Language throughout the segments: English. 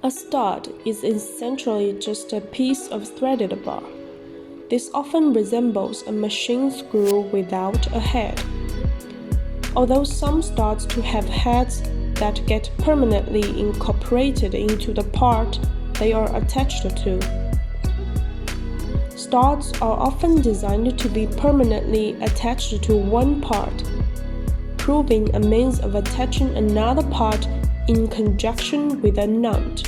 A stud is essentially just a piece of threaded bar. This often resembles a machine screw without a head. Although some studs do have heads that get permanently incorporated into the part they are attached to. Studs are often designed to be permanently attached to one part, proving a means of attaching another part in conjunction with a nut.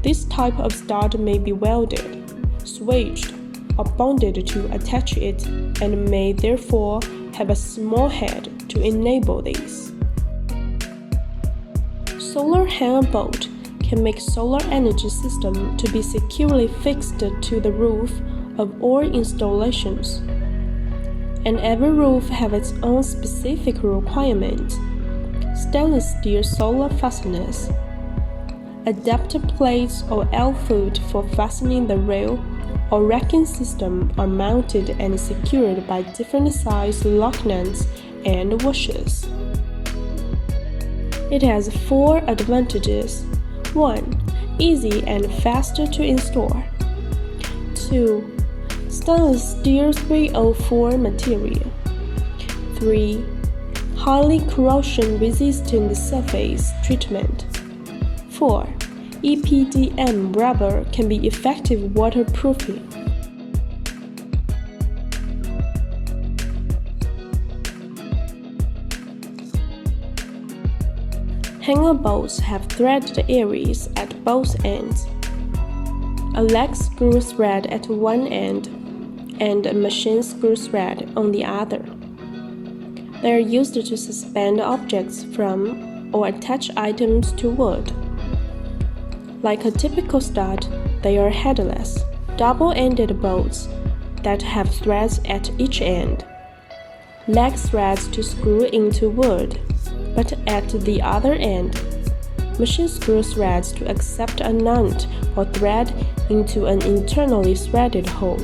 This type of stud may be welded, switched, or bonded to attach it and may therefore have a small head to enable this. Solar hanger bolt can make solar energy system to be securely fixed to the roof of all installations. And every roof have its own specific requirements. Stainless steel solar fasteners, adapter plates or L-foot for fastening the rail or racking system are mounted and secured by different size lock nuts and washers. It has 4 advantages. 1. Easy and faster to install. 2. Stainless steel 304 material. 3. Highly corrosion-resistant surface treatment. 4. EPDM rubber can be effective waterproofing. Hanger bolts have threaded areas at both ends, a leg screw thread at one end, and a machine screw thread on the other. They are used to suspend objects from or attach items to wood. Like a typical stud, they are headless, double-ended bolts that have threads at each end, leg threads to screw into wood, but at the other end, machine screw threads to accept a nut or thread into an internally threaded hole.